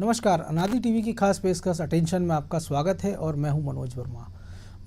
नमस्कार, अनादि टीवी की खास पेशकश अटेंशन में आपका स्वागत है और मैं हूं मनोज वर्मा।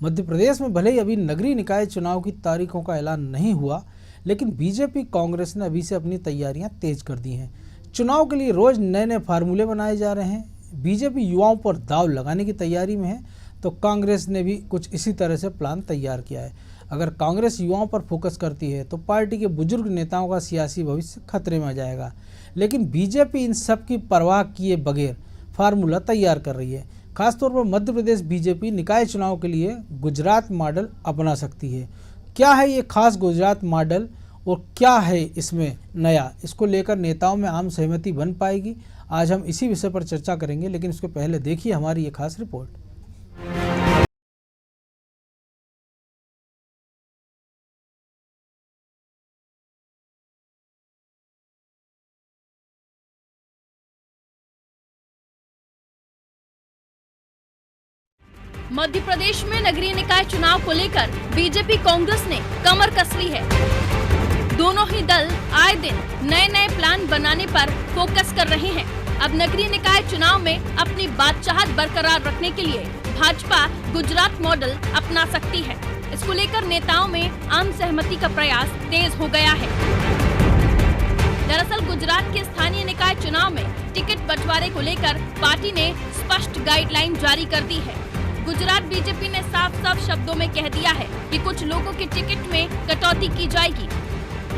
मध्य प्रदेश में भले ही अभी नगरीय निकाय चुनाव की तारीखों का ऐलान नहीं हुआ, लेकिन बीजेपी कांग्रेस ने अभी से अपनी तैयारियां तेज कर दी हैं। चुनाव के लिए रोज नए नए फार्मूले बनाए जा रहे हैं। बीजेपी युवाओं पर दाव लगाने की तैयारी में है, तो कांग्रेस ने भी कुछ इसी तरह से प्लान तैयार किया है। अगर कांग्रेस युवाओं पर फोकस करती है तो पार्टी के बुजुर्ग नेताओं का सियासी भविष्य खतरे में आ जाएगा, लेकिन बीजेपी इन सब की परवाह किए बगैर फार्मूला तैयार कर रही है। खासतौर पर मध्य प्रदेश बीजेपी निकाय चुनाव के लिए गुजरात मॉडल अपना सकती है। क्या है ये खास गुजरात मॉडल और क्या है इसमें नया, इसको लेकर नेताओं में आम सहमति बन पाएगी? आज हम इसी विषय पर चर्चा करेंगे, लेकिन उसके पहले देखिए हमारी ये खास रिपोर्ट। मध्य प्रदेश में नगरीय निकाय चुनाव को लेकर बीजेपी कांग्रेस ने कमर कस ली है। दोनों ही दल आए दिन नए नए प्लान बनाने पर फोकस कर रहे हैं। अब नगरीय निकाय चुनाव में अपनी बादशाहत बरकरार रखने के लिए भाजपा गुजरात मॉडल अपना सकती है। इसको लेकर नेताओं में आम सहमति का प्रयास तेज हो गया है। दरअसल गुजरात के स्थानीय निकाय चुनाव में टिकट बंटवारे को लेकर पार्टी ने स्पष्ट गाइडलाइन जारी कर दी है। गुजरात बीजेपी ने साफ साफ शब्दों में कह दिया है कि कुछ लोगों के टिकट में कटौती की जाएगी,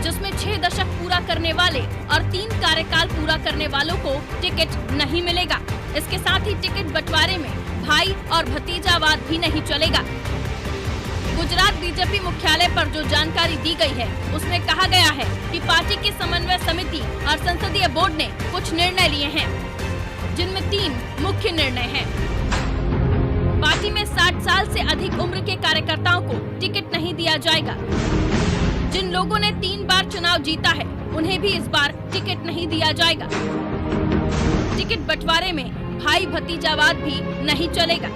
जिसमें 6 दशक पूरा करने वाले और 3 कार्यकाल पूरा करने वालों को टिकट नहीं मिलेगा। इसके साथ ही टिकट बंटवारे में भाई और भतीजावाद भी नहीं चलेगा। गुजरात बीजेपी मुख्यालय पर जो जानकारी दी गई है, उसमें कहा गया है कि पार्टी की समन्वय समिति और संसदीय बोर्ड ने कुछ निर्णय लिए हैं, जिनमें 3 मुख्य निर्णय हैं। पार्टी में 60 साल से अधिक उम्र के कार्यकर्ताओं को टिकट नहीं दिया जाएगा। जिन लोगों ने 3 बार चुनाव जीता है, उन्हें भी इस बार टिकट नहीं दिया जाएगा। टिकट बंटवारे में भाई भतीजावाद भी नहीं चलेगा।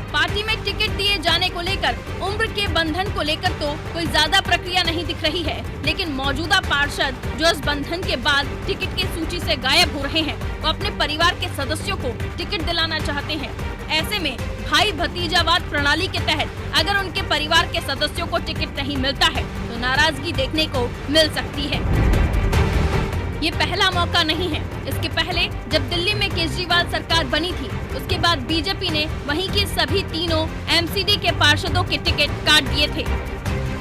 पार्टी में टिकट दिए जाने को लेकर उम्र के बंधन को लेकर तो कोई ज्यादा प्रक्रिया नहीं दिख रही है, लेकिन मौजूदा पार्षद जो इस बंधन के बाद टिकट की सूची से गायब हो रहे हैं, वो अपने परिवार के सदस्यों को टिकट दिलाना चाहते हैं। ऐसे में भाई भतीजावाद प्रणाली के तहत अगर उनके परिवार के सदस्यों को टिकट नहीं मिलता है तो नाराजगी देखने को मिल सकती है। ये पहला मौका नहीं है। इसके पहले जब दिल्ली में केजरीवाल सरकार बनी थी, उसके बाद बीजेपी ने वहीं के सभी तीनों एमसीडी के पार्षदों के टिकट काट दिए थे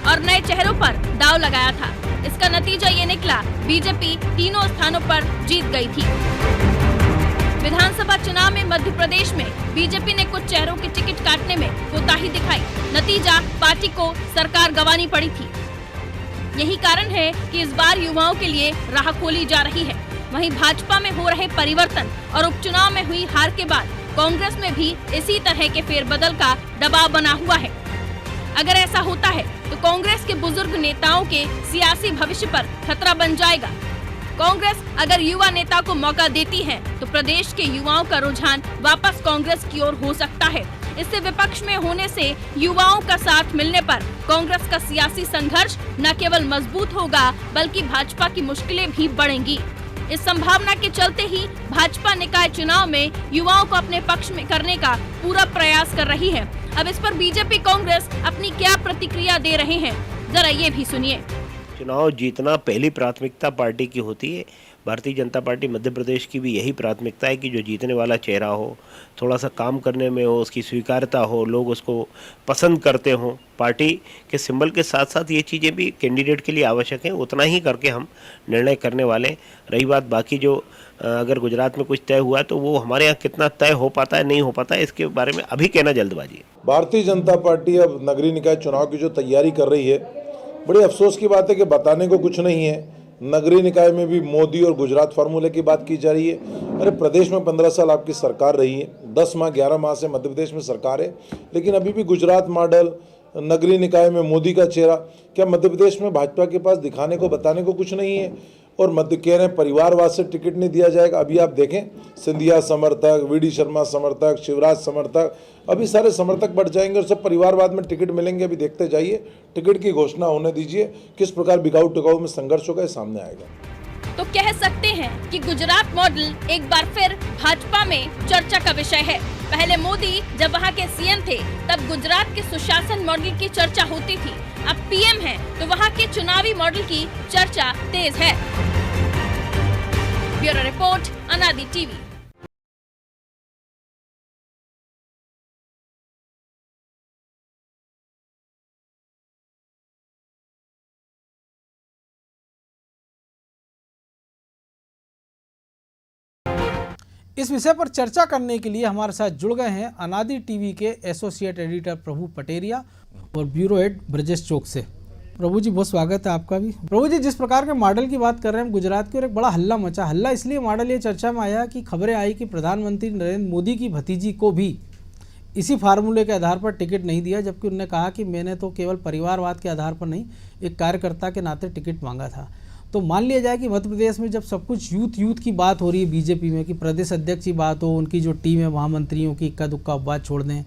और नए चेहरों पर दांव लगाया था। इसका नतीजा ये निकला, बीजेपी तीनों स्थानों पर जीत गई थी। विधानसभा चुनाव में मध्य प्रदेश में बीजेपी ने कुछ चेहरों के टिकट काटने में कोताही दिखाई। नतीजा, पार्टी को सरकार गंवानी पड़ी थी। यही कारण है कि इस बार युवाओं के लिए राह खोली जा रही है। वहीं भाजपा में हो रहे परिवर्तन और उपचुनाव में हुई हार के बाद कांग्रेस में भी इसी तरह के फेरबदल का दबाव बना हुआ है। अगर ऐसा होता है तो कांग्रेस के बुजुर्ग नेताओं के सियासी भविष्य पर खतरा बन जाएगा। कांग्रेस अगर युवा नेता को मौका देती है तो प्रदेश के युवाओं का रुझान वापस कांग्रेस की ओर हो सकता है। इससे विपक्ष में होने से युवाओं का साथ मिलने पर कांग्रेस का सियासी संघर्ष न केवल मजबूत होगा, बल्कि भाजपा की मुश्किलें भी बढ़ेंगी। इस संभावना के चलते ही भाजपा निकाय चुनाव में युवाओं को अपने पक्ष में करने का पूरा प्रयास कर रही है। अब इस पर बीजेपी कांग्रेस अपनी क्या प्रतिक्रिया दे रहे हैं, जरा ये भी सुनिए। चुनाव जीतना पहली प्राथमिकता पार्टी की होती है। भारतीय जनता पार्टी मध्य प्रदेश की भी यही प्राथमिकता है कि जो जीतने वाला चेहरा हो, थोड़ा सा काम करने में हो, उसकी स्वीकार्यता हो, लोग उसको पसंद करते हों। पार्टी के सिंबल के साथ साथ ये चीज़ें भी कैंडिडेट के लिए आवश्यक हैं। उतना ही करके हम निर्णय करने वाले। रही बात बाकी जो अगर गुजरात में कुछ तय हुआ तो वो हमारे यहाँ कितना तय हो पाता है, नहीं हो पाता है, इसके बारे में अभी कहना जल्दबाजी है। भारतीय जनता पार्टी अब नगरीय निकाय चुनाव की जो तैयारी कर रही है, बड़ी अफसोस की बात है कि बताने को कुछ नहीं है। नगरीय निकाय में भी मोदी और गुजरात फार्मूले की बात की जा रही है। अरे प्रदेश में 15 साल आपकी सरकार रही है, 10 माह 11 माह से मध्य प्रदेश में सरकार है, लेकिन अभी भी गुजरात मॉडल, नगरीय निकाय में मोदी का चेहरा, क्या मध्य प्रदेश में भाजपा के पास दिखाने को बताने को कुछ नहीं है? और मध्य कह रहे हैं परिवारवाद से टिकट नहीं दिया जाएगा। अभी आप देखें, सिंधिया समर्थक, वीडी शर्मा समर्थक, शिवराज समर्थक, अभी सारे समर्थक बढ़ जाएंगे और सब परिवारवाद में टिकट मिलेंगे। अभी देखते जाइए, टिकट की घोषणा होने दीजिए, किस प्रकार बिकाऊ टिकाऊ में संघर्ष होगा, सामने आएगा। तो कह सकते हैं कि गुजरात मॉडल एक बार फिर भाजपा में चर्चा का विषय है। पहले मोदी जब वहां के सीएम थे तब गुजरात के सुशासन मॉडल की चर्चा होती थी। अब पीएम हैं तो वहां के चुनावी मॉडल की चर्चा तेज है। ब्यूरो रिपोर्ट, अनादि टीवी। इस विषय पर चर्चा करने के लिए हमारे साथ जुड़ गए हैं अनादि टीवी के एसोसिएट एडिटर प्रभु पटेरिया और ब्यूरो हेड ब्रजेश चौक से। प्रभु जी, बहुत स्वागत है आपका भी। प्रभु जी, जिस प्रकार के मॉडल की बात कर रहे हैं हम गुजरात की, और एक बड़ा हल्ला मचा। हल्ला इसलिए मॉडल ये चर्चा में आया कि खबरें आई कि प्रधानमंत्री नरेंद्र मोदी की भतीजी को भी इसी फार्मूले के आधार पर टिकट नहीं दिया, जबकि उन्होंने कहा कि मैंने तो केवल परिवारवाद के आधार पर नहीं, एक कार्यकर्ता के नाते टिकट मांगा था। तो मान लिया जाए कि मध्य प्रदेश में जब सब कुछ यूथ की बात हो रही है बीजेपी में, कि प्रदेश अध्यक्ष की बात हो, उनकी जो टीम है महामंत्रियों की इक्का दुक्का बात छोड़ दें,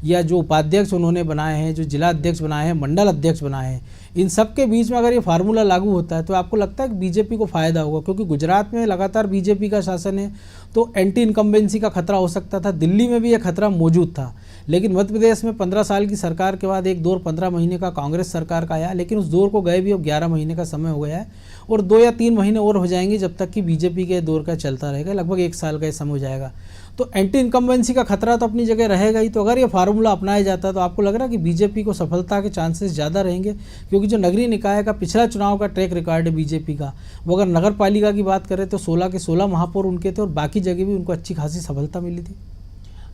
या जो उपाध्यक्ष उन्होंने बनाए हैं, जो जिला अध्यक्ष बनाए हैं, मंडल अध्यक्ष बनाए हैं, इन सब के बीच में अगर ये फार्मूला लागू होता है तो आपको लगता है कि बीजेपी को फ़ायदा होगा? क्योंकि गुजरात में लगातार बीजेपी का शासन है तो एंटी इनकम्बेंसी का खतरा हो सकता था, दिल्ली में भी ये खतरा मौजूद था। लेकिन मध्य प्रदेश में 15 साल की सरकार के बाद एक दौर 15 महीने का कांग्रेस सरकार का आया, लेकिन उस दौर को गए भी अब 11 महीने का समय हो गया है, और 2 या 3 महीने और हो जाएंगे जब तक कि बीजेपी के दौर का चलता रहेगा। लगभग 1 साल का समय हो जाएगा। तो एंटी इनकम्बेंसी का खतरा तो अपनी जगह रहेगा ही। तो अगर ये फार्मूला अपनाया जाता है तो आपको लग रहा है कि बीजेपी को सफलता के चांसेस ज़्यादा रहेंगे? क्योंकि जो नगरीय निकाय का पिछला चुनाव का ट्रैक रिकॉर्ड है बीजेपी का, वो अगर नगर पालिका की बात करें तो 16 के 16 महापौर उनके थे, और बाकी जगह भी उनको अच्छी खासी सफलता मिली थी।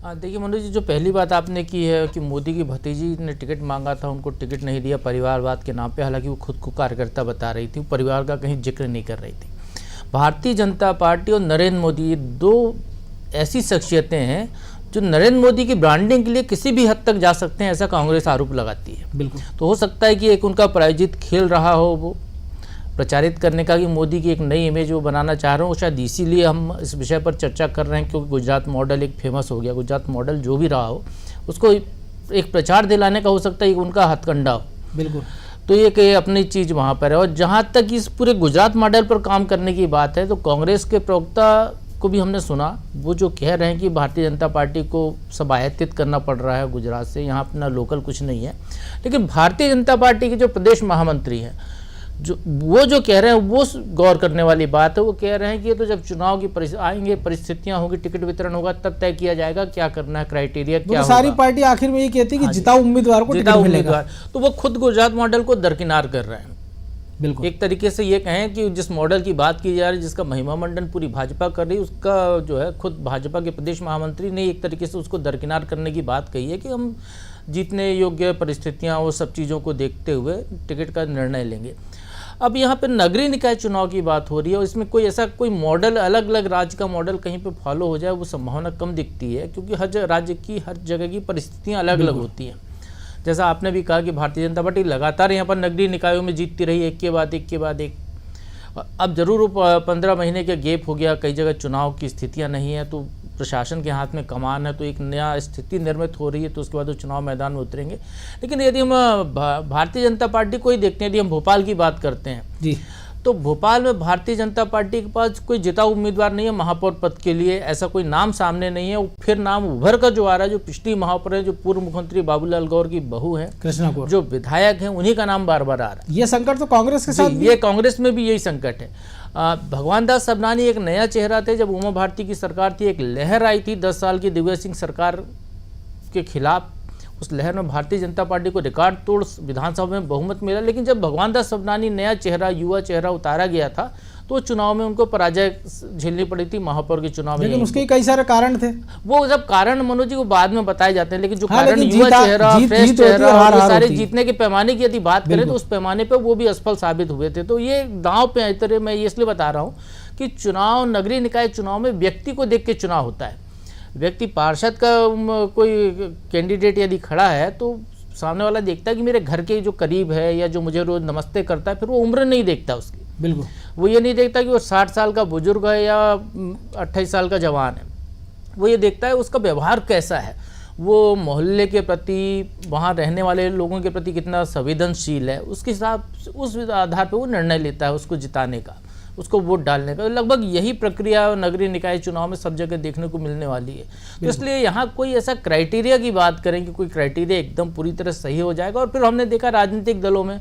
देखिए मनोज जी, जो पहली बात आपने की है कि मोदी की भतीजी ने टिकट मांगा था, उनको टिकट नहीं दिया परिवारवाद के नाम पे। हालांकि वो खुद को कार्यकर्ता बता रही थी, वो परिवार का कहीं जिक्र नहीं कर रही थी। भारतीय जनता पार्टी और नरेंद्र मोदी, ये 2 ऐसी शख्सियतें हैं जो नरेंद्र मोदी की ब्रांडिंग के लिए किसी भी हद तक जा सकते हैं, ऐसा कांग्रेस आरोप लगाती है। बिल्कुल। तो हो सकता है कि एक उनका प्रायोजित खेल रहा हो, वो प्रचारित करने का कि मोदी की एक नई इमेज वो बनाना चाह रहे हो। शायद इसीलिए हम इस विषय पर चर्चा कर रहे हैं, क्योंकि गुजरात मॉडल एक फेमस हो गया। गुजरात मॉडल जो भी रहा हो, उसको एक प्रचार दिलाने का हो सकता है उनका हथकंडा हो। बिल्कुल। तो ये कि अपनी चीज़ वहाँ पर है। और जहाँ तक इस पूरे गुजरात मॉडल पर काम करने की बात है, तो कांग्रेस के प्रवक्ता को भी हमने सुना, वो जो कह रहे हैं कि भारतीय जनता पार्टी को सब आयातित करना पड़ रहा है गुजरात से, यहाँ अपना लोकल कुछ नहीं है। लेकिन भारतीय जनता पार्टी के जो प्रदेश महामंत्री हैं, वो जो कह रहे हैं वो गौर करने वाली बात है। वो कह रहे हैं कि ये तो जब चुनाव की आएंगे, परिस्थितियां होंगी, टिकट वितरण होगा, तब तय किया जाएगा क्या करना है, क्राइटेरिया क्या होगा। सारी पार्टी आखिर में ये कहती है कि जिताऊ उम्मीदवार को टिकट मिलेगा। तो वो खुद गुजरात मॉडल को दरकिनार कर रहे हैं। बिल्कुल। एक तरीके से ये कहें कि जिस मॉडल की बात की जा रही है, जिसका महिमा मंडन पूरी भाजपा कर रही है, उसका जो है खुद भाजपा के प्रदेश महामंत्री ने एक तरीके से उसको दरकिनार करने की बात कही है कि हम जीतने योग्य परिस्थितियां, वो सब चीज़ों को देखते हुए टिकट का निर्णय लेंगे। अब यहाँ पर नगरीय निकाय चुनाव की बात हो रही है, और इसमें कोई ऐसा कोई मॉडल, अलग अलग राज्य का मॉडल कहीं पे फॉलो हो जाए, वो संभावना कम दिखती है, क्योंकि हर राज्य की, हर जगह की परिस्थितियाँ अलग अलग होती हैं। जैसा आपने भी कहा कि भारतीय जनता पार्टी लगातार यहाँ पर नगरीय निकायों में जीतती रही, एक के बाद एक। अब जरूर 15 महीने का गैप हो गया, कई जगह चुनाव की स्थितियाँ नहीं है, तो प्रशासन के हाथ में कमान है, तो एक नया स्थिति निर्मित हो रही है, तो उसके बाद वो चुनाव मैदान में उतरेंगे। लेकिन यदि हम भारतीय जनता पार्टी को ही देखते हैं, यदि हम भोपाल की बात करते हैं जी, तो भोपाल में भारतीय जनता पार्टी के पास कोई जिता उम्मीदवार नहीं है महापौर पद के लिए, ऐसा कोई नाम सामने नहीं है। फिर नाम उभर कर जो आ रहा है, जो पिछली महापौर है, जो पूर्व मुख्यमंत्री बाबूलाल गौर की बहू है, कृष्णा गौर, जो विधायक हैं, उन्हीं का नाम बार बार आ रहा है। ये संकट तो कांग्रेस के साथ, ये कांग्रेस में भी यही संकट है। भगवान दास सबनानी एक नया चेहरा थे। जब उमा भारती की सरकार थी, एक लहर आई थी 10 साल की दिग्विजय सिंह सरकार के खिलाफ। उस लहर में भारतीय जनता पार्टी को रिकॉर्ड तोड़ विधानसभा में बहुमत मिला। लेकिन जब भगवान दास सबनानी, नया चेहरा, युवा चेहरा उतारा गया था, तो चुनाव में उनको पराजय झेलनी पड़ी थी महापौर के चुनाव में। लेकिन उसके कई सारे कारण थे। वो जब कारण मनोज जी को बाद में बताए जाते हैं, लेकिन जो कारण युवा चेहरा, फ्रेश चेहरा, सारे जीतने के पैमाने की यदि बात करें तो उस पैमाने पे वो भी असफल साबित हुए थे। तो ये दांव पे इतरे, मैं ये इसलिए बता रहा हूँ कि चुनाव, नगरीय निकाय चुनाव में व्यक्ति को देख के चुनाव होता है। व्यक्ति पार्षद का कोई कैंडिडेट यदि खड़ा है, तो सामने वाला देखता है कि मेरे घर के जो करीब है, या जो मुझे रोज नमस्ते करता है, फिर वो उम्र नहीं देखता उसकी। बिल्कुल। वो ये नहीं देखता कि वो 60 साल का बुजुर्ग है या 28 साल का जवान है। वो ये देखता है उसका व्यवहार कैसा है, वो मोहल्ले के प्रति, वहाँ रहने वाले लोगों के प्रति कितना संवेदनशील है, उसके हिसाब, उस आधार पर वो निर्णय लेता है उसको जिताने का। उसको वोट डालने का। लगभग यही प्रक्रिया नगरीय निकाय चुनाव में सब जगह देखने को मिलने वाली है। तो इसलिए यहाँ कोई ऐसा क्राइटेरिया की बात करें कि कोई क्राइटेरिया एकदम पूरी तरह सही हो जाएगा। और फिर हमने देखा राजनीतिक दलों में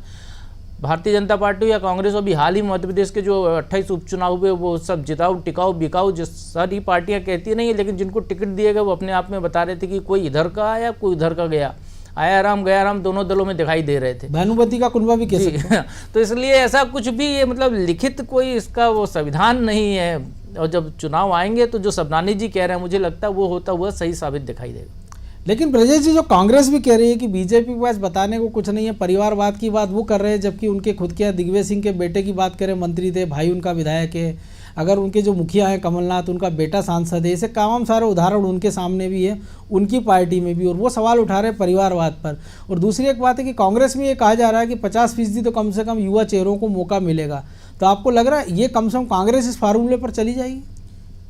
भारतीय जनता पार्टी या कांग्रेस, अभी हाल ही मध्य प्रदेश के जो 28 उपचुनाव हुए वो सब जिताऊ टिकाऊ बिकाऊ जो सारी पार्टियां कहती नहीं है, लेकिन जिनको टिकट दिए गए वो अपने आप में बता रहे थे कि कोई इधर का आया कोई उधर का गया, आया राम गया राम दोनों दलों में दिखाई दे रहे थे। भानुमति का कुनबा भी कह सकते हैं। तो इसलिए ऐसा कुछ भी ये मतलब लिखित कोई इसका वो संविधान नहीं है। और जब चुनाव आएंगे तो जो सबनानी जी कह रहे हैं मुझे लगता है वो होता हुआ सही साबित दिखाई देगा। लेकिन ब्रजेश जी, जो कांग्रेस भी कह रही है कि बीजेपी के पास बताने को कुछ नहीं है, परिवारवाद की बात वो कर रहे हैं, जबकि उनके खुद के दिग्विजय सिंह के बेटे की बात करें, मंत्री थे, भाई उनका विधायक है, अगर उनके जो मुखिया हैं कमलनाथ, उनका बेटा सांसद है, ऐसे तमाम सारे उदाहरण उनके सामने भी है, उनकी पार्टी में भी, और वो सवाल उठा रहे हैं परिवारवाद पर। और दूसरी एक बात है कि कांग्रेस में ये कहा जा रहा है कि 50% तो कम से कम युवा चेहरों को मौका मिलेगा। तो आपको लग रहा है ये कम से कम कांग्रेस इस फार्मूले पर चली जाएगी?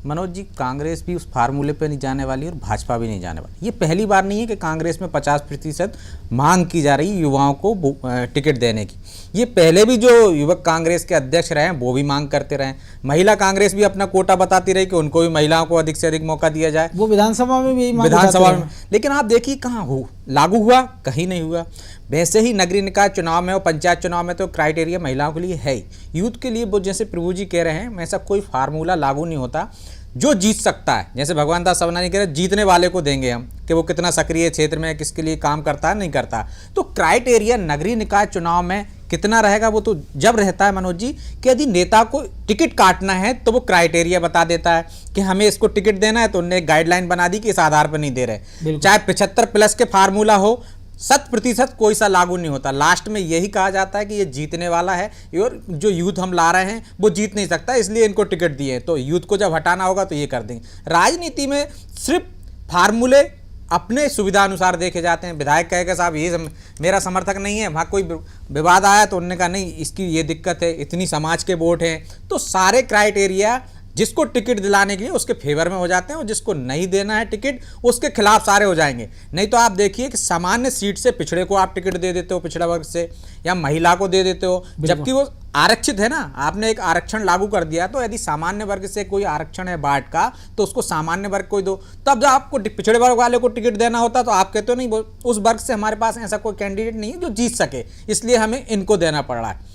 मनोज जी, कांग्रेस भी उस फार्मूले पे नहीं जाने वाली और भाजपा भी नहीं जाने वाली। ये पहली बार नहीं है कि कांग्रेस में 50% मांग की जा रही है युवाओं को टिकट देने की। ये पहले भी जो युवक कांग्रेस के अध्यक्ष रहे हैं वो भी मांग करते रहे। महिला कांग्रेस भी अपना कोटा बताती रही कि उनको भी महिलाओं को अधिक से अधिक मौका दिया जाए। वो विधानसभा में भी यही मांग विधानसभा में, लेकिन आप देखिए कहाँ हो लागू हुआ, कहीं नहीं हुआ। वैसे ही नगरीय निकाय चुनाव में और पंचायत चुनाव में तो क्राइटेरिया महिलाओं के लिए है ही, यूथ के लिए वो जैसे प्रभु जी कह रहे हैं वैसा कोई फार्मूला लागू नहीं होता। जो जीत सकता है, जैसे भगवान दास सबनानी कह रहे जीतने वाले को देंगे हम, कि वो कितना सक्रिय क्षेत्र में किसके लिए काम करता है नहीं करता। तो क्राइटेरिया नगरीय निकाय चुनाव में कितना रहेगा वो तो जब रहता है मनोज जी कि यदि नेता को टिकट काटना है तो वो क्राइटेरिया बता देता है कि हमें इसको टिकट देना है, तो उन्होंने गाइडलाइन बना दी कि इस आधार पर नहीं दे रहे। चाहे 75+ के फार्मूला हो, 100% कोई सा लागू नहीं होता। लास्ट में यही कहा जाता है कि ये जीतने वाला है और जो यूथ हम ला रहे हैं वो जीत नहीं सकता, इसलिए इनको टिकट दिए। तो यूथ को जब हटाना होगा तो ये कर देंगे। राजनीति में सिर्फ फार्मूले अपने सुविधा अनुसार देखे जाते हैं। विधायक कहेगा साहब ये मेरा समर्थक नहीं है, वहाँ कोई विवाद आया तो उन्होंने कहा नहीं इसकी ये दिक्कत है, इतनी समाज के वोट हैं, तो सारे क्राइटेरिया जिसको टिकट दिलाने के लिए उसके फेवर में हो जाते हैं और जिसको नहीं देना है टिकट उसके खिलाफ सारे हो जाएंगे। नहीं तो आप देखिए कि सामान्य सीट से पिछड़े को आप टिकट दे देते हो, पिछड़ा वर्ग से, या महिला को दे देते हो, जबकि वो आरक्षित है ना। आपने एक आरक्षण लागू कर दिया, तो यदि सामान्य वर्ग से कोई आरक्षण है बाट का तो उसको सामान्य वर्ग को ही दो। तब जब आपको पिछड़े वर्ग वाले को टिकट देना होता तो आप कहते हो नहीं उस वर्ग से हमारे पास ऐसा कोई कैंडिडेट नहीं है जो जीत सके, इसलिए हमें इनको देना पड़ रहा है।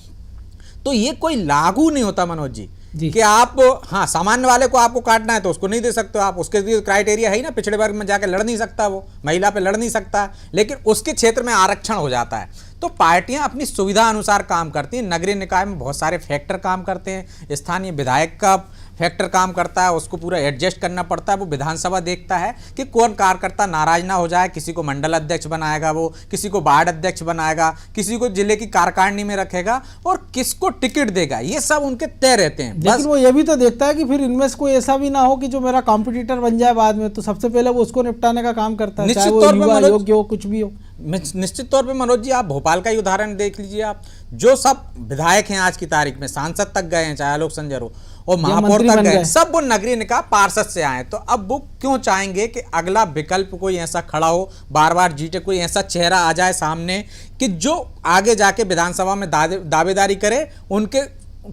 तो ये कोई लागू नहीं होता मनोज जी कि आप हाँ सामान्य वाले को आपको काटना है तो उसको नहीं दे सकते हो आप, उसके लिए क्राइटेरिया है ही ना, पिछड़े वर्ग में जाकर लड़ नहीं सकता, वो महिला पे लड़ नहीं सकता, लेकिन उसके क्षेत्र में आरक्षण हो जाता है। तो पार्टियां अपनी सुविधा अनुसार काम करती हैं। नगरीय निकाय में बहुत सारे फैक्टर काम करते हैं, स्थानीय विधायक का फैक्टर काम करता है, उसको पूरा एडजस्ट करना पड़ता है। वो विधानसभा देखता है कि कौन कार्यकर्ता नाराज ना हो जाए, किसी को मंडल अध्यक्ष बनाएगा, वो किसी को वार्ड अध्यक्ष बनाएगा, किसी को जिले की कार्यकारिणी में रखेगा और किसको टिकट देगा, ये सब उनके तय रहते हैं। लेकिन वो ये भी तो देखता है कि फिर इनमें से कोई ऐसा भी ना हो कि जो मेरा कॉम्पिटिटर बन जाए बाद में, तो सबसे पहले वो उसको निपटाने का काम करता है, चाहे वो युवा योग्य हो कुछ भी हो। निश्चित तौर पे मनोज जी आप भोपाल का ही उदाहरण देख लीजिए। आप जो सब विधायक हैं आज की तारीख में, सांसद तक गए हैं, चाहे आलोक संजर हो और महापौर तक गए, सब वो नगरीय निकाय पार्षद से आए। तो अब वो क्यों चाहेंगे कि अगला विकल्प कोई ऐसा खड़ा हो, बार बार जीते, कोई ऐसा चेहरा आ जाए सामने कि जो आगे जाके विधानसभा में दावेदारी करे, उनके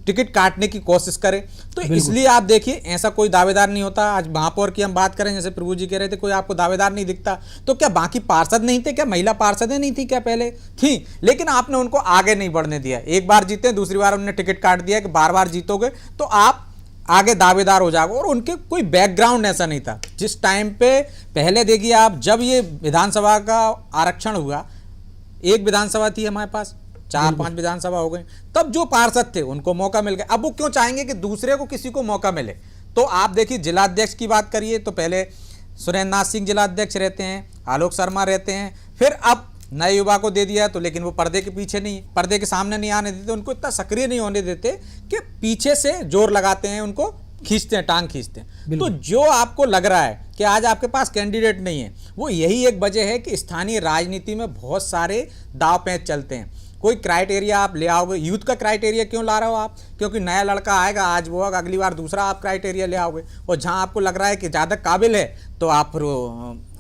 टिकट काटने की कोशिश करे। तो इसलिए आप देखिए ऐसा कोई दावेदार नहीं होता। आज महापौर की हम बात करें, जैसे प्रभु जी कह रहे थे कोई आपको दावेदार नहीं दिखता, तो क्या बाकी पार्षद नहीं थे? क्या महिला पार्षदें नहीं थी क्या? पहले थी, लेकिन आपने उनको आगे नहीं बढ़ने दिया। एक बार जीते, दूसरी बार उन्होंने टिकट काट दिया कि बार बार जीतोगे तो आप आगे दावेदार हो जाओगे। और उनके कोई बैकग्राउंड ऐसा नहीं था। जिस टाइम पे पहले देखिए आप, जब ये विधानसभा का आरक्षण हुआ, एक विधानसभा थी हमारे पास, 4-5 विधानसभा हो गई, तब जो पार्षद थे उनको मौका मिल गया। अब वो क्यों चाहेंगे कि दूसरे को किसी को मौका मिले? तो आप देखिए जिलाध्यक्ष की बात करिए तो पहले सुरेंद्र नाथ सिंह जिलाध्यक्ष रहते हैं, आलोक शर्मा रहते हैं, फिर अब नए युवा को दे दिया, तो लेकिन वो पर्दे के पीछे नहीं, पर्दे के सामने नहीं आने देते, उनको इतना सक्रिय नहीं होने देते कि पीछे से जोर लगाते हैं, उनको खींचते हैं, टांग खींचते हैं। तो जो आपको लग रहा है कि आज आपके पास कैंडिडेट नहीं है, वो यही एक वजह है कि स्थानीय राजनीति में बहुत सारे दाव पेच चलते हैं। कोई क्राइटेरिया आप ले आओगे, यूथ का क्राइटेरिया क्यों ला रहे हो आप? क्योंकि नया लड़का आएगा, आज वो अगली बार दूसरा आप क्राइटेरिया ले आओगे, और जहां आपको लग रहा है कि ज़्यादा काबिल है तो आप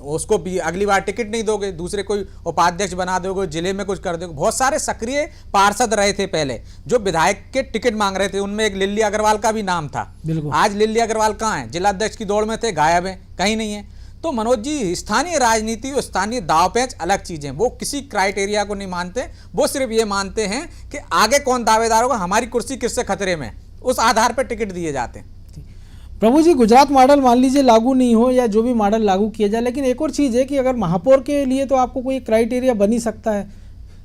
उसको भी अगली बार टिकट नहीं दोगे, दूसरे कोई उपाध्यक्ष बना दोगे, जिले में कुछ कर दोगे। बहुत सारे सक्रिय पार्षद रहे थे पहले जो विधायक के टिकट मांग रहे थे, उनमें एक लिल्ली अग्रवाल का भी नाम था। आज लिल्ली अग्रवाल कहाँ है? जिला अध्यक्ष की दौड़ में थे, गायब है, कहीं नहीं है। तो मनोज जी, स्थानीय राजनीति और स्थानीय दाव पेच अलग चीजें, वो किसी क्राइटेरिया को नहीं मानते, वो सिर्फ ये मानते हैं कि आगे कौन दावेदार होगा, हमारी कुर्सी किससे खतरे में, उस आधार पर टिकट दिए जाते हैं। प्रभु जी, गुजरात मॉडल मान लीजिए लागू नहीं हो या जो भी मॉडल लागू किया जाए, लेकिन एक और चीज़ है कि अगर महापौर के लिए तो आपको कोई क्राइटेरिया बन ही सकता है।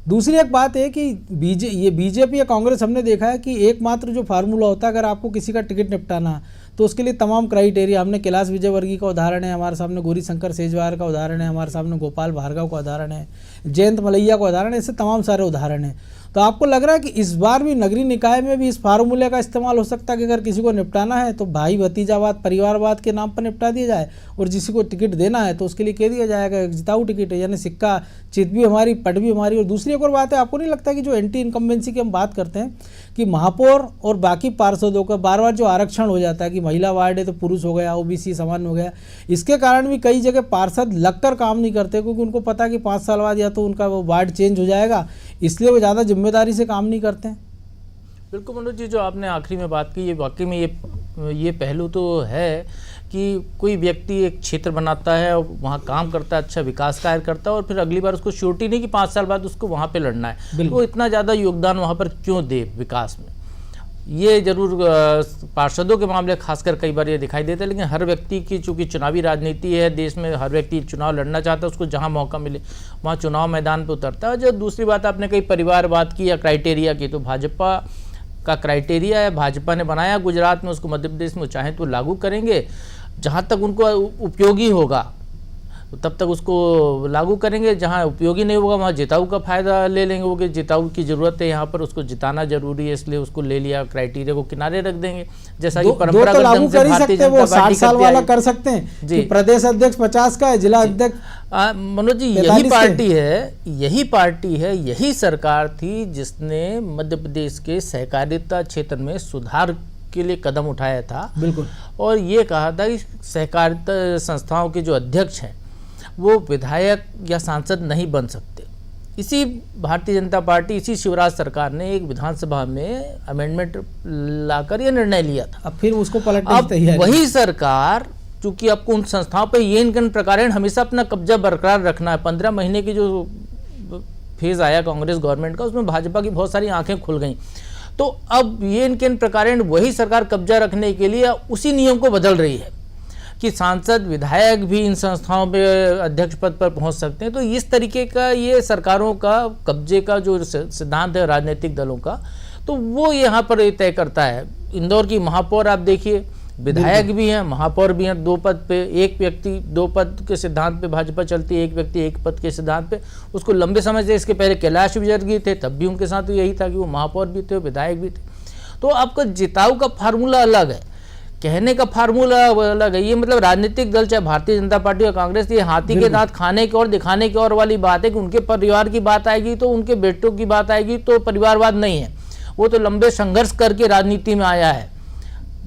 दूसरी एक बात है कि ये बीजेपी या कांग्रेस, हमने देखा है कि एकमात्र जो फार्मूला होता है, अगर आपको किसी का टिकट निपटाना तो उसके लिए तमाम क्राइटेरिया, हमने कैलाश विजयवर्गीय का उदाहरण है, हमारे सामने गौरी शंकर सेजवार का उदाहरण है, हमारे सामने गोपाल भार्गव का उदाहरण है, जयंत मलैया का उदाहरण है, ऐसे तमाम सारे उदाहरण हैं। तो आपको लग रहा है कि इस बार भी नगरीय निकाय में भी इस फार्मूले का इस्तेमाल हो सकता है कि अगर किसी को निपटाना है तो भाई भतीजावाद, परिवारवाद के नाम पर निपटा दिया जाए, और जिसी को टिकट देना है तो उसके लिए कह दिया जाएगा जिताऊ टिकट है, यानी सिक्का चित भी हमारी, पट भी हमारी। और दूसरी एक और बात है, आपको नहीं लगता कि जो एंटी इनकम्बेंसी की हम बात करते हैं कि महापौर और बाकी पार्षदों का बार बार जो आरक्षण हो जाता है कि महिला वार्ड है तो पुरुष हो गया, ओबीसी सामान्य हो गया, इसके कारण भी कई जगह पार्षद लगकर काम नहीं करते, क्योंकि उनको पता है कि 5 साल बाद या तो उनका वो वार्ड चेंज हो जाएगा, इसलिए वो ज़्यादा जिम्मेदारी से काम नहीं करते हैं। बिल्कुल मनोज जी, जो आपने आखिरी में बात की, ये वाकई में ये पहलू तो है कि कोई व्यक्ति एक क्षेत्र बनाता है और वहाँ काम करता है, अच्छा विकास कार्य करता है, और फिर अगली बार उसको श्योरिटी नहीं कि 5 साल बाद उसको वहाँ पे लड़ना है, तो इतना ज़्यादा योगदान वहाँ पर क्यों दे विकास में। ये जरूर पार्षदों के मामले खासकर कई बार ये दिखाई देता है, लेकिन हर व्यक्ति की चूंकि चुनावी राजनीति है देश में, हर व्यक्ति चुनाव लड़ना चाहता है, उसको जहाँ मौका मिले वहाँ चुनाव मैदान पर उतरता है। जो दूसरी बात आपने कही परिवारवाद की या क्राइटेरिया की, तो भाजपा का क्राइटेरिया है, भाजपा ने बनाया गुजरात में, उसको मध्य प्रदेश में चाहें तो लागू करेंगे, जहाँ तक उनको उपयोगी होगा तब तक उसको लागू करेंगे, जहाँ उपयोगी नहीं होगा वहाँ जिताऊ का फायदा ले लेंगे, वो कि जिताऊ की जरूरत है यहाँ पर, उसको जिताना जरूरी है, इसलिए उसको ले लिया, क्राइटेरिया को किनारे रख देंगे। जैसा कि परंपरागत ढंग से भारतीय जनता पार्टी 60 साल वाला कर सकते हैं जी, प्रदेश अध्यक्ष 50 का है, जिला अध्यक्ष मनोज जी, यही पार्टी है, यही सरकार थी जिसने मध्य प्रदेश के सहकारिता क्षेत्र में सुधार के लिए कदम उठाया था। बिल्कुल। और ये कहा था कि सहकारिता संस्थाओं के जो अध्यक्ष हैं वो विधायक या सांसद नहीं बन सकते। इसी भारतीय जनता पार्टी, इसी शिवराज सरकार ने एक विधानसभा में अमेंडमेंट लाकर यह निर्णय लिया था। अब फिर उसको पलटने की तैयारी। वही सरकार, चूंकि आपको उन संस्थाओं पर ये इन प्रकार हमेशा अपना कब्जा बरकरार रखना है। 15 महीने की जो फेज आया कांग्रेस गवर्नमेंट का, उसमें भाजपा की बहुत सारी आंखें खुल गई। तो अब ये इनके प्रकार वही सरकार कब्जा रखने के लिए उसी नियम को बदल रही है कि सांसद विधायक भी इन संस्थाओं पे अध्यक्ष पद पर पहुंच सकते हैं। तो इस तरीके का ये सरकारों का कब्जे का जो सिद्धांत है राजनीतिक दलों का, तो वो यहाँ पर तय करता है। इंदौर की महापौर आप देखिए, विधायक भी हैं, महापौर भी हैं, 2 पद पे, एक व्यक्ति 2 पद के सिद्धांत पे भाजपा चलती है, एक व्यक्ति 1 पद के सिद्धांत पे। उसको लंबे समय से, इसके पहले कैलाश विजयवर्गीय थे, तब भी उनके साथ यही था कि वो महापौर भी थे, विधायक भी थे। तो आपका जिताऊ का फार्मूला अलग है, कहने का फार्मूला अलग है। ये मतलब राजनीतिक दल, चाहे भारतीय जनता पार्टी और कांग्रेस, ये हाथी के दांत खाने की और दिखाने की और वाली बात है कि उनके परिवार की बात आएगी तो, उनके बेटों की बात आएगी तो परिवारवाद नहीं है। वो तो लंबे संघर्ष करके राजनीति में आया है,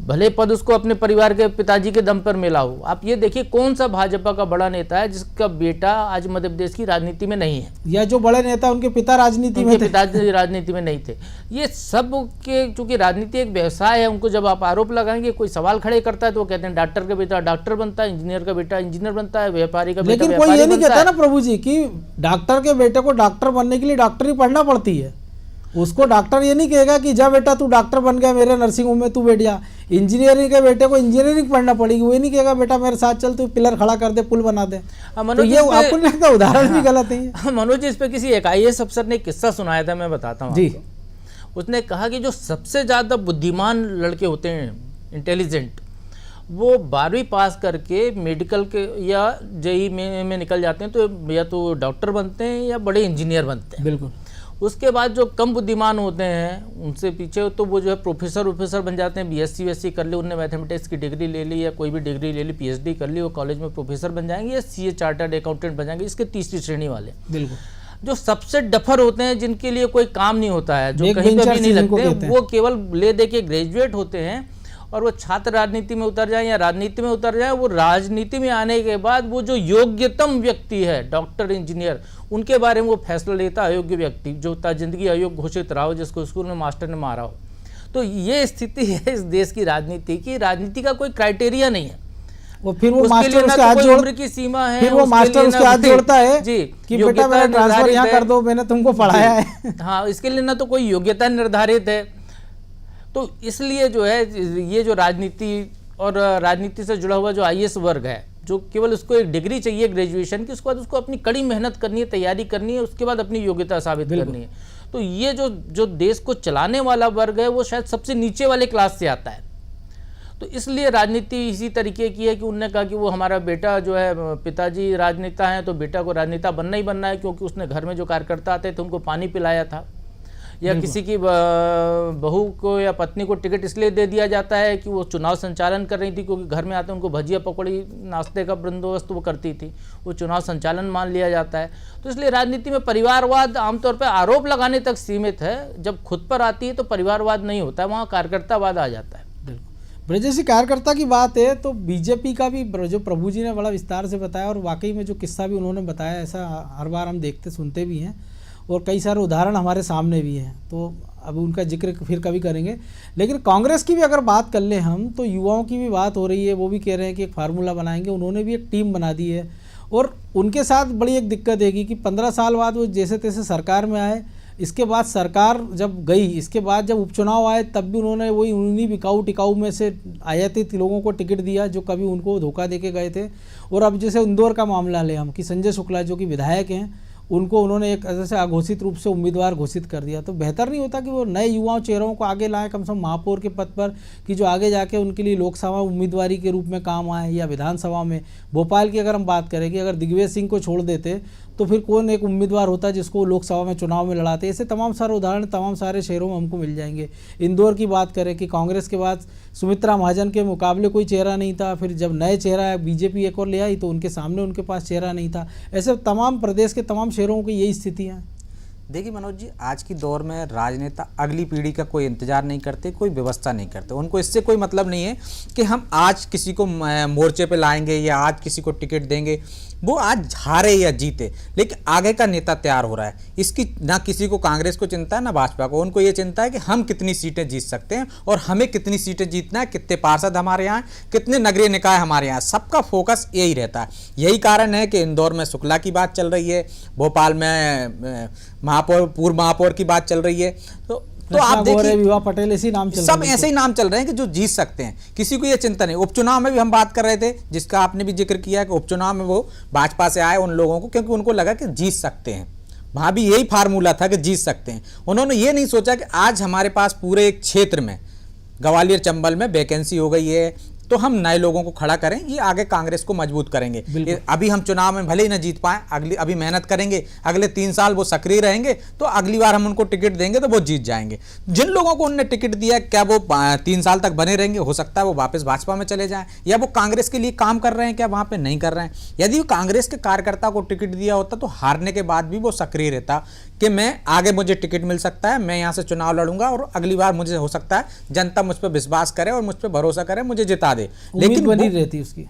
भले पद उसको अपने परिवार के पिताजी के दम पर मिला हो। आप ये देखिए कौन सा भाजपा का बड़ा नेता है जिसका बेटा आज मध्य प्रदेश की राजनीति में नहीं है, या जो बड़े नेता उनके पिता राजनीति में थे, पिताजी राजनीति में नहीं थे। ये सब के चूंकि राजनीति एक व्यवसाय है, उनको जब आप आरोप लगाएंगे, कोई सवाल खड़े करता है तो वो कहते हैं डॉक्टर का बेटा डॉक्टर बनता है, इंजीनियर का बेटा इंजीनियर बनता है, व्यापारी का बेटा व्यापारी बनता है। लेकिन कोई ये नहीं कहता ना प्रभु जी कि डॉक्टर के बेटे को डॉक्टर बनने के लिए डॉक्टरी पढ़ना पड़ती है। उसको डॉक्टर ये नहीं कहेगा कि जा बेटा तू डॉक्टर बन गया, मेरे नर्सिंग होम में तू बैठ जा। इंजीनियरिंग के बेटे को इंजीनियरिंग पढ़ना पड़ेगी, वो ये नहीं कहेगा बेटा मेरे साथ चल, तू पिलर खड़ा कर दे, पुल बना दे। तो ये आपको नहीं लगता उदाहरण भी गलत है? मनोज जी, इस पे किसी एक IAS अफसर ने किस्सा सुनाया था, मैं बताता हूँ जी। उसने कहा कि जो सबसे ज़्यादा बुद्धिमान लड़के होते हैं, इंटेलिजेंट, वो 12वीं पास करके मेडिकल के या JEE में निकल जाते हैं, तो या तो डॉक्टर बनते हैं या बड़े इंजीनियर बनते हैं। बिल्कुल। उसके बाद जो कम बुद्धिमान होते हैं उनसे पीछे, तो वो जो है प्रोफेसर बन जाते हैं। BSc कर ली, उनने मैथमेटिक्स की डिग्री ले ली या कोई भी डिग्री ले ली, PhD कर ली, वो कॉलेज में प्रोफेसर बन जाएंगे या CA चार्टर्ड अकाउंटेंट बन जाएंगे, इसके तीसरी श्रेणी वाले। बिल्कुल। जो सबसे डफर होते हैं, जिनके लिए कोई काम नहीं होता है, जो कहीं पर भी नहीं लगते, वो केवल ले दे के ग्रेजुएट होते हैं और वो छात्र राजनीति में उतर जाए या राजनीति में उतर जाए, वो राजनीति में आने के बाद वो जो योग्यतम व्यक्ति है, डॉक्टर, इंजीनियर, उनके बारे में वो फैसला लेता अयोग्य व्यक्ति जो जिंदगी अयोग्य घोषित रहा हो, जिसको स्कूल में मास्टर ने मारा हो। तो ये स्थिति है इस देश की राजनीति की। राजनीति का कोई क्राइटेरिया नहीं है। वो फिर वो उसके मास्टर लिए ना उसके तो हाथ कोई जोड़ उम्र की सीमा है, फिर वो उसके मास्टर लिए उसके ना हाथ कोई- जोड़ता है जी, कि बेटा योग्यता मेरा ट्रांसफर निर्धारित यहाँ है। कर दो, मैंने तुमको पढ़ाया है। हाँ, इसके लिए ना तो कोई योग्यता निर्धारित है। तो इसलिए जो है ये जो राजनीति और राजनीति से जुड़ा हुआ जो आईएएस वर्ग है, जो केवल उसको एक डिग्री चाहिए ग्रेजुएशन की, उसके बाद उसको अपनी कड़ी मेहनत करनी है, तैयारी करनी है, उसके बाद अपनी योग्यता साबित करनी है। तो ये जो देश को चलाने वाला वर्ग है वो शायद सबसे नीचे वाले क्लास से आता है। तो इसलिए राजनीति इसी तरीके की है कि उनने कहा कि वो हमारा बेटा जो है, पिताजी राजनेता हैं तो बेटा को राजनेता बनना ही बनना है, क्योंकि उसने घर में जो कार्यकर्ता आते थे उनको पानी पिलाया था। या किसी की बहू को या पत्नी को टिकट इसलिए दे दिया जाता है कि वो चुनाव संचालन कर रही थी, क्योंकि घर में आते उनको भजिया पकौड़ी नाश्ते का बंदोबस्त वो करती थी, वो चुनाव संचालन मान लिया जाता है। तो इसलिए राजनीति में परिवारवाद आमतौर पर आरोप लगाने तक सीमित है, जब खुद पर आती है तो परिवारवाद नहीं होता है, वहाँ कार्यकर्तावाद आ जाता है। ब्रजेश जी, कार्यकर्ता की बात है तो बीजेपी का भी जो प्रभु जी ने बड़ा विस्तार से बताया, और वाकई में जो किस्सा भी उन्होंने बताया, ऐसा हर बार हम देखते सुनते भी हैं और कई सारे उदाहरण हमारे सामने भी हैं, तो अब उनका जिक्र फिर कभी करेंगे। लेकिन कांग्रेस की भी अगर बात कर लें हम, तो युवाओं की भी बात हो रही है, वो भी कह रहे हैं कि एक फार्मूला बनाएंगे, उन्होंने भी एक टीम बना दी है। और उनके साथ बड़ी एक दिक्कत है कि 15 साल बाद वो जैसे तैसे सरकार में आए, इसके बाद सरकार जब गई, इसके बाद जब उपचुनाव आए तब भी उन्होंने वही उन्हीं बिकाऊ टिकाऊ में से आयातित लोगों को टिकट दिया जो कभी उनको धोखा देके गए थे। और अब जैसे इंदौर का मामला लें हम कि संजय शुक्ला जो कि विधायक हैं, उनको उन्होंने एक ऐसे अघोषित रूप से उम्मीदवार घोषित कर दिया। तो बेहतर नहीं होता कि वो नए युवाओं चेहरों को आगे लाएं, कम से कम महापौर के पद पर, कि जो आगे जाके उनके लिए लोकसभा उम्मीदवारी के रूप में काम आए, या विधानसभा में। भोपाल की अगर हम बात करें कि अगर दिग्विजय सिंह को छोड़ देते तो फिर कौन एक उम्मीदवार होता जिसको लोकसभा में चुनाव में लड़ाते। ऐसे तमाम सारे उदाहरण तमाम सारे शहरों में हमको मिल जाएंगे। इंदौर की बात करें कि कांग्रेस के बाद सुमित्रा महाजन के मुकाबले कोई चेहरा नहीं था, फिर जब नए चेहरा बीजेपी एक और ले आई तो उनके सामने उनके पास चेहरा नहीं था। ऐसे तमाम प्रदेश के तमाम शहरों की यही स्थितियाँ हैं। देखिए मनोज जी, आज की दौर में राजनेता अगली पीढ़ी का कोई इंतजार नहीं करते, कोई व्यवस्था नहीं करते। उनको इससे कोई मतलब नहीं है कि हम आज किसी को मोर्चे पे लाएंगे या आज किसी को टिकट देंगे। वो आज हारे या जीते, लेकिन आगे का नेता तैयार हो रहा है। इसकी ना किसी को कांग्रेस को चिंता है ना भाजपा को। उनको ये चिंता है कि हम कितनी सीटें जीत सकते हैं और हमें कितनी सीटें जीतना है, कितने पार्षद हमारे यहाँ, कितने नगरीय निकाय हमारे यहाँ। सबका फोकस यही रहता है। यही कारण है कि इंदौर में शुक्ला की बात चल रही है, भोपाल में महापौर, पूर्व महापौर की बात चल रही है। तो आप देखिए विवाह पटेल ऐसे नाम चल सब ऐसे ही नाम चल रहे हैं कि जो जीत सकते हैं, किसी को ये चिंता नहीं। उपचुनाव में भी हम बात कर रहे थे, जिसका आपने भी जिक्र किया कि उपचुनाव में वो भाजपा से आए उन लोगों को, क्योंकि उनको लगा कि जीत सकते हैं। वहां भी यही फार्मूला था कि जीत सकते हैं। उन्होंने ये नहीं सोचा कि आज हमारे पास पूरे एक क्षेत्र में, ग्वालियर चंबल में वैकेंसी हो गई है, तो हम नए लोगों को खड़ा करें, ये आगे कांग्रेस को मजबूत करेंगे। अभी हम चुनाव में भले ही ना जीत पाए, अभी मेहनत करेंगे, अगले 3 साल वो सक्रिय रहेंगे, तो अगली बार हम उनको टिकट देंगे तो वो जीत जाएंगे। जिन लोगों को उन्होंने टिकट दिया, क्या वो 3 साल तक बने रहेंगे? हो सकता है वो वापस भाजपा में चले जाएं, या वो कांग्रेस के लिए काम कर रहे हैं, क्या वहां पे नहीं कर रहे हैं। यदि कांग्रेस के कार्यकर्ता को टिकट दिया होता तो हारने के बाद भी वो सक्रिय रहता कि मैं आगे, मुझे टिकट मिल सकता है, मैं यहाँ से चुनाव लड़ूंगा और अगली बार मुझे हो सकता है जनता मुझ पर विश्वास करे और मुझ पर भरोसा करे, मुझे जिता दे। लेकिन बनी रहती उसकी,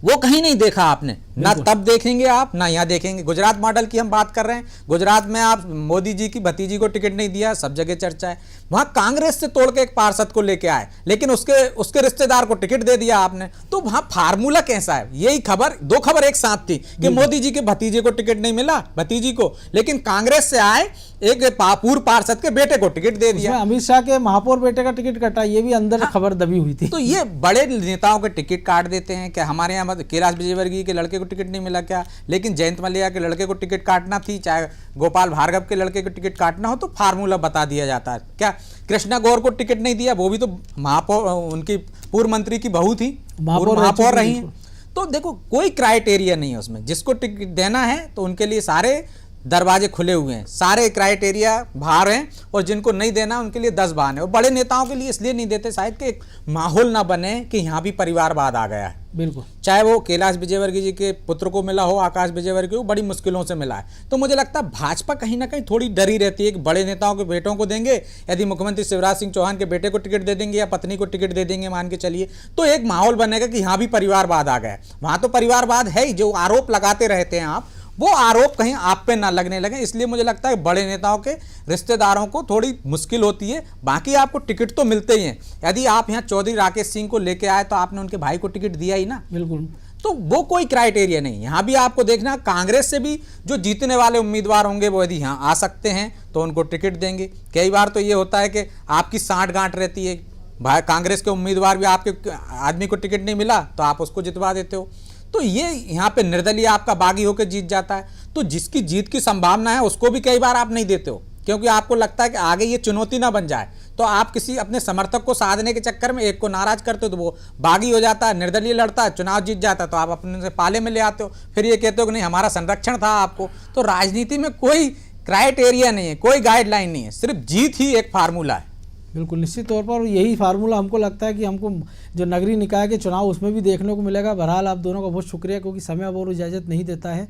वो कहीं नहीं देखा आपने, ना तब देखेंगे आप, ना यहाँ देखेंगे। गुजरात मॉडल की हम बात कर रहे हैं, गुजरात में आप मोदी जी की भतीजी को टिकट नहीं दिया, सब जगह चर्चा है। वहां कांग्रेस से तोड़ के एक पार्षद को लेके आए, लेकिन उसके रिश्तेदार को टिकट दे दिया आपने। तो वहां फार्मूला कैसा है? यही खबर, 2 खबर एक साथ थी कि मोदी जी के भतीजे को टिकट नहीं मिला, भतीजी को, लेकिन कांग्रेस से आए एक पूर्व पार्षद के बेटे को टिकट दे दिया। अमित शाह के महापौर बेटे का टिकट कटा, ये भी अंदर खबर दबी हुई थी। तो ये बड़े नेताओं के टिकट काट देते हैं। क्या हमारे यहाँ कैलाश विजयवर्गीय के लड़के को टिकट नहीं मिला क्या? लेकिन जयंत मलिया के लड़के को टिकट काटना थी, चाहे गोपाल भार्गव के लड़के को टिकट काटना हो, तो फार्मूला बता दिया जाता है। क्या कृष्णा गौर को टिकट नहीं दिया? वो भी तो महापौर, उनकी पूर्व मंत्री की बहू थी, महापौर रही है। तो देखो, कोई क्राइटेरिया नहीं है उसमें, जिसको टिकट देना है तो उनके लिए सारे दरवाजे खुले हुए हैं, सारे क्राइटेरिया बाहर हैं और जिनको नहीं देना उनके लिए 10 बहाने। और बड़े नेताओं के लिए इसलिए नहीं देते शायद कि एक माहौल ना बने कि यहाँ भी परिवारवाद आ गया है। बिल्कुल, चाहे वो कैलाश विजयवर्गीय जी के पुत्र को मिला हो, आकाश विजयवर्गीय को बड़ी मुश्किलों से मिला है। तो मुझे लगता है भाजपा कहीं ना कहीं थोड़ी डरी रहती है कि बड़े नेताओं के बेटों को देंगे, यदि मुख्यमंत्री शिवराज सिंह चौहान के बेटे को टिकट दे देंगे या पत्नी को टिकट दे देंगे मान के चलिए, तो एक माहौल बनेगा कि यहाँ भी परिवारवाद आ गया है। वहां तो परिवारवाद है ही, जो आरोप लगाते रहते हैं आप, वो आरोप कहीं आप पे ना लगने लगे। इसलिए मुझे लगता है बड़े नेताओं के रिश्तेदारों को थोड़ी मुश्किल होती है। बाकी आपको टिकट तो मिलते ही हैं। यदि आप यहाँ चौधरी राकेश सिंह को लेके आए तो आपने उनके भाई को टिकट दिया ही ना। बिल्कुल। तो वो कोई क्राइटेरिया नहीं। यहाँ भी आपको देखना, कांग्रेस से भी जो जीतने वाले उम्मीदवार होंगे वो यदि यहाँ आ सकते हैं तो उनको टिकट देंगे। कई बार तो ये होता है कि आपकी साठ गांठ रहती है, भाई कांग्रेस के उम्मीदवार भी आपके आदमी को टिकट नहीं मिला तो आप उसको जितवा देते हो। तो ये यहाँ पे निर्दलीय आपका बागी होकर जीत जाता है। तो जिसकी जीत की संभावना है उसको भी कई बार आप नहीं देते हो, क्योंकि आपको लगता है कि आगे ये चुनौती ना बन जाए। तो आप किसी अपने समर्थक को साधने के चक्कर में एक को नाराज करते हो तो वो बागी हो जाता है, निर्दलीय लड़ता है, चुनाव जीत जाता है, तो आप अपने से पाले में ले आते हो। फिर ये कहते हो कि नहीं हमारा संरक्षण था आपको। तो राजनीति में कोई क्राइटेरिया नहीं है, कोई गाइडलाइन नहीं है, सिर्फ जीत ही एक फार्मूला है। बिल्कुल, निश्चित तौर पर यही फार्मूला हमको लगता है कि हमको जो नगरीय निकाय के चुनाव उसमें भी देखने को मिलेगा। बहरहाल आप दोनों का बहुत शुक्रिया, क्योंकि समय अब और इजाज़त नहीं देता है।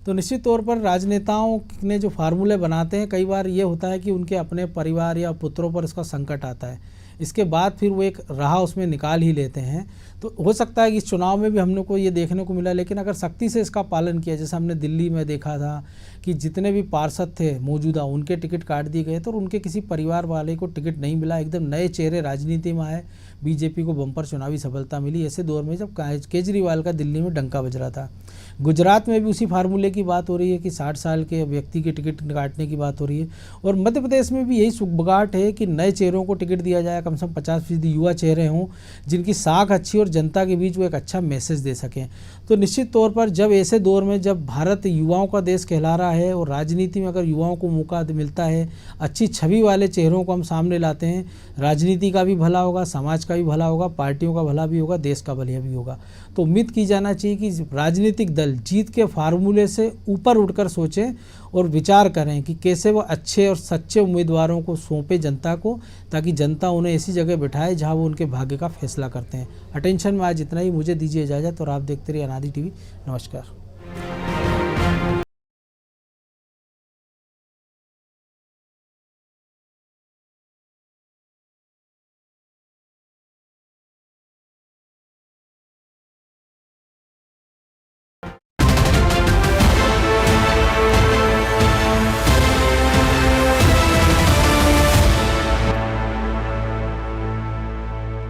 तो निश्चित तौर पर राजनेताओं ने जो फार्मूले बनाते हैं, कई बार ये होता है कि उनके अपने परिवार या पुत्रों पर इसका संकट आता है, इसके बाद फिर वो एक राह उसमें निकाल ही लेते हैं। तो हो सकता है कि इस चुनाव में भी हमने को ये देखने को मिला, लेकिन अगर सख्ती से इसका पालन किया, जैसे हमने दिल्ली में देखा था कि जितने भी पार्षद थे मौजूदा उनके टिकट काट दिए गए थे और उनके किसी परिवार वाले को टिकट नहीं मिला। एकदम नए चेहरे राजनीति में आए, बीजेपी को बम्पर चुनावी सफलता मिली ऐसे दौर में जब केजरीवाल का दिल्ली में डंका बज रहा था। गुजरात में भी उसी फार्मूले की बात हो रही है कि 60 साल के व्यक्ति की टिकट काटने की बात हो रही है। और मध्य प्रदेश में भी यही सुगबगाहट है कि नए चेहरों को टिकट दिया जाए, कम से कम 50% युवा चेहरे हों जिनकी साख अच्छी और जनता के बीच वो एक अच्छा मैसेज दे सकें। तो निश्चित तौर पर जब ऐसे दौर में जब भारत युवाओं का देश कहला रहा है और राजनीति में अगर युवाओं को मौका मिलता है, अच्छी छवि वाले चेहरों को हम सामने लाते हैं, राजनीति का भी भला होगा, समाज का भी भला होगा, पार्टियों का भला भी होगा, देश का भला भी होगा। तो उम्मीद की जाना चाहिए कि राजनीतिक दल जीत के फार्मूले से ऊपर उठकर सोचें और विचार करें कि कैसे वो अच्छे और सच्चे उम्मीदवारों को सौंपे जनता को, ताकि जनता उन्हें ऐसी जगह बिठाए जहां वो उनके भाग्य का फैसला करते हैं। अटेंशन में आज इतना ही, मुझे दीजिए इजाज़त और आप देखते रहिए अनादि टीवी। नमस्कार।